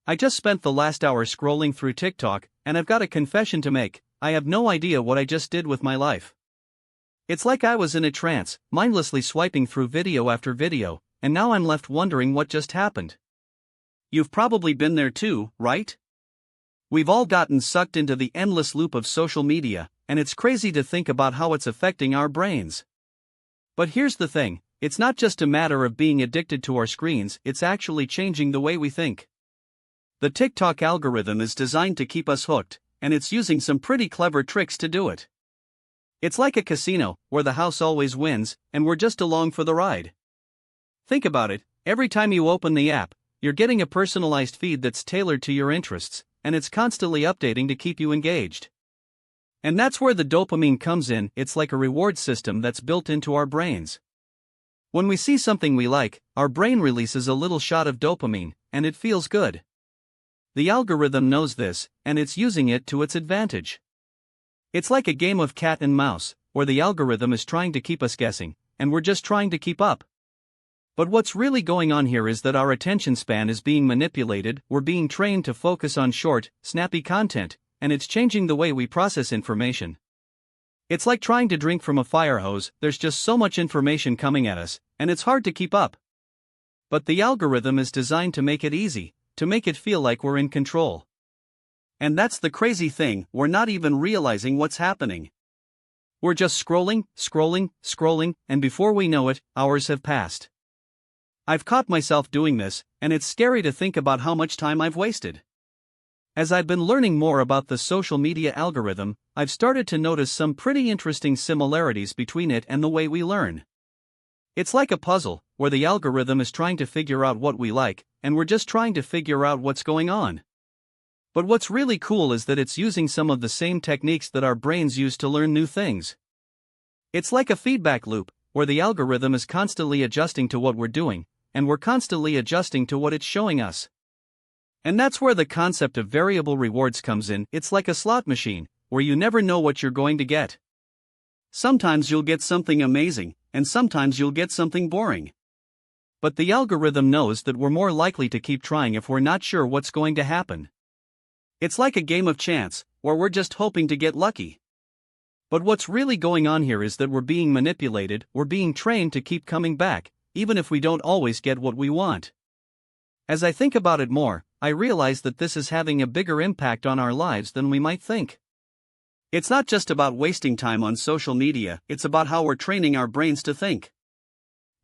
I just spent the last hour scrolling through TikTok, and I've got a confession to make. I have no idea what I just did with my life. It's like I was in a trance, mindlessly swiping through video after video, and now I'm left wondering what just happened. You've probably been there too, right? We've all gotten sucked into the endless loop of social media, and it's crazy to think about how it's affecting our brains. But here's the thing, it's not just a matter of being addicted to our screens, it's actually changing the way we think. The TikTok algorithm is designed to keep us hooked, and it's using some pretty clever tricks to do it. It's like a casino, where the house always wins, and we're just along for the ride. Think about it, every time you open the app, you're getting a personalized feed that's tailored to your interests, and it's constantly updating to keep you engaged. And that's where the dopamine comes in. It's like a reward system that's built into our brains. When we see something we like, our brain releases a little shot of dopamine, and it feels good. The algorithm knows this, and it's using it to its advantage. It's like a game of cat and mouse, where the algorithm is trying to keep us guessing, and we're just trying to keep up. But what's really going on here is that our attention span is being manipulated. We're being trained to focus on short, snappy content, and it's changing the way we process information. It's like trying to drink from a fire hose. There's just so much information coming at us, and it's hard to keep up. But the algorithm is designed to make it easy, to make it feel like we're in control. And that's the crazy thing, we're not even realizing what's happening. We're just scrolling, and before we know it, hours have passed. I've caught myself doing this, and it's scary to think about how much time I've wasted. As I've been learning more about the social media algorithm, I've started to notice some pretty interesting similarities between it and the way we learn. It's like a puzzle, where the algorithm is trying to figure out what we like, and we're just trying to figure out what's going on. But what's really cool is that it's using some of the same techniques that our brains use to learn new things. It's like a feedback loop, where the algorithm is constantly adjusting to what we're doing, and we're constantly adjusting to what it's showing us. And that's where the concept of variable rewards comes in. It's like a slot machine, where you never know what you're going to get. Sometimes you'll get something amazing, and sometimes you'll get something boring. But the algorithm knows that we're more likely to keep trying if we're not sure what's going to happen. It's like a game of chance, where we're just hoping to get lucky. But what's really going on here is that we're being manipulated, we're being trained to keep coming back, even if we don't always get what we want. As I think about it more, I realize that this is having a bigger impact on our lives than we might think. It's not just about wasting time on social media, it's about how we're training our brains to think.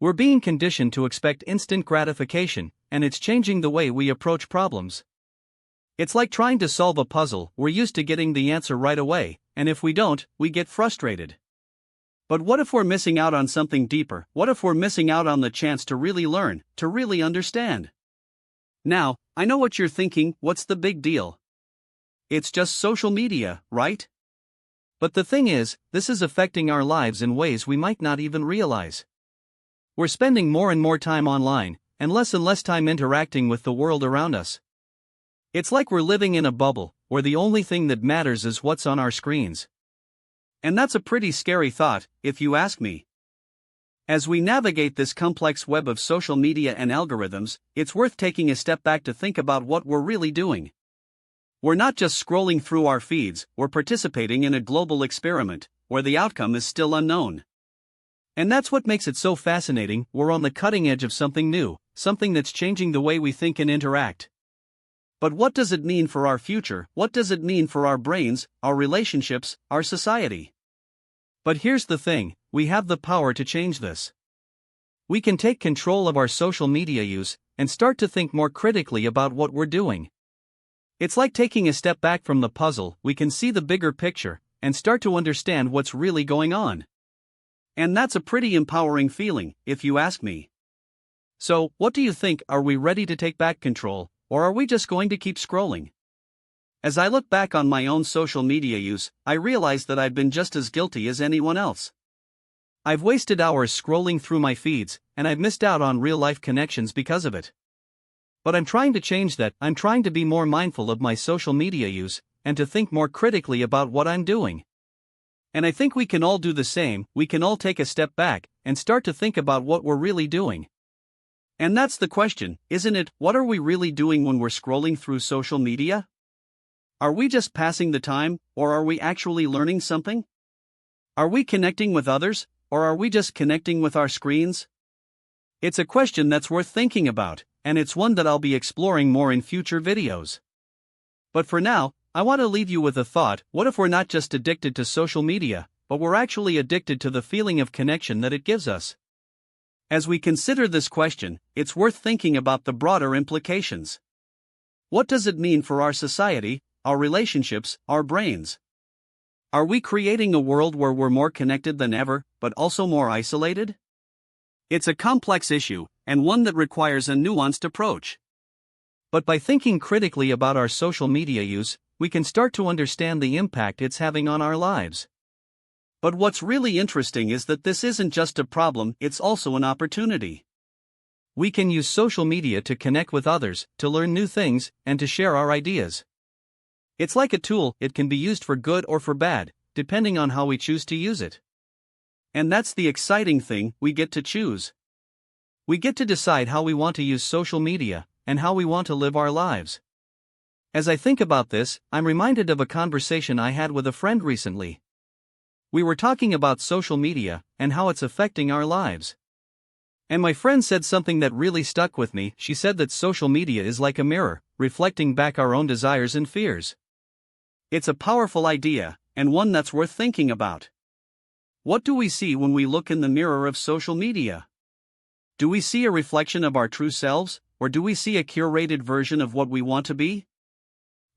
We're being conditioned to expect instant gratification, and it's changing the way we approach problems. It's like trying to solve a puzzle. We're used to getting the answer right away, and if we don't, we get frustrated. But what if we're missing out on something deeper? What if we're missing out on the chance to really learn, to really understand? Now, I know what you're thinking, what's the big deal? It's just social media, right? But the thing is, this is affecting our lives in ways we might not even realize. We're spending more and more time online, and less time interacting with the world around us. It's like we're living in a bubble, where the only thing that matters is what's on our screens. And that's a pretty scary thought, if you ask me. As we navigate this complex web of social media and algorithms, it's worth taking a step back to think about what we're really doing. We're not just scrolling through our feeds, we're participating in a global experiment, where the outcome is still unknown. And that's what makes it so fascinating. We're on the cutting edge of something new, something that's changing the way we think and interact. But what does it mean for our future? What does it mean for our brains, our relationships, our society? But here's the thing, we have the power to change this. We can take control of our social media use, and start to think more critically about what we're doing. It's like taking a step back from the puzzle. We can see the bigger picture, and start to understand what's really going on. And that's a pretty empowering feeling, if you ask me. So, what do you think? Are we ready to take back control? Or are we just going to keep scrolling? As I look back on my own social media use, I realize that I've been just as guilty as anyone else. I've wasted hours scrolling through my feeds, and I've missed out on real-life connections because of it. But I'm trying to change that. I'm trying to be more mindful of my social media use, and to think more critically about what I'm doing. And I think we can all do the same. We can all take a step back, and start to think about what we're really doing. And that's the question, isn't it? What are we really doing when we're scrolling through social media? Are we just passing the time, or are we actually learning something? Are we connecting with others, or are we just connecting with our screens? It's a question that's worth thinking about, and it's one that I'll be exploring more in future videos. But for now, I want to leave you with a thought: what if we're not just addicted to social media, but we're actually addicted to the feeling of connection that it gives us? As we consider this question, it's worth thinking about the broader implications. What does it mean for our society, our relationships, our brains? Are we creating a world where we're more connected than ever, but also more isolated? It's a complex issue, and one that requires a nuanced approach. But by thinking critically about our social media use, we can start to understand the impact it's having on our lives. But what's really interesting is that this isn't just a problem, it's also an opportunity. We can use social media to connect with others, to learn new things, and to share our ideas. It's like a tool, it can be used for good or for bad, depending on how we choose to use it. And that's the exciting thing, we get to choose. We get to decide how we want to use social media, and how we want to live our lives. As I think about this, I'm reminded of a conversation I had with a friend recently. We were talking about social media, and how it's affecting our lives. And my friend said something that really stuck with me. She said that social media is like a mirror, reflecting back our own desires and fears. It's a powerful idea, and one that's worth thinking about. What do we see when we look in the mirror of social media? Do we see a reflection of our true selves, or do we see a curated version of what we want to be?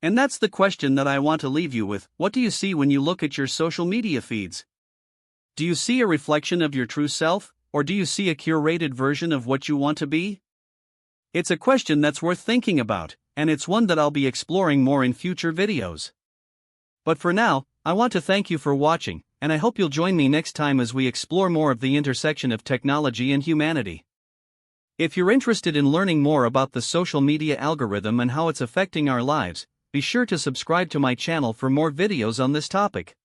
And that's the question that I want to leave you with. What do you see when you look at your social media feeds? Do you see a reflection of your true self, or do you see a curated version of what you want to be? It's a question that's worth thinking about, and it's one that I'll be exploring more in future videos. But for now, I want to thank you for watching, and I hope you'll join me next time as we explore more of the intersection of technology and humanity. If you're interested in learning more about the social media algorithm and how it's affecting our lives, be sure to subscribe to my channel for more videos on this topic.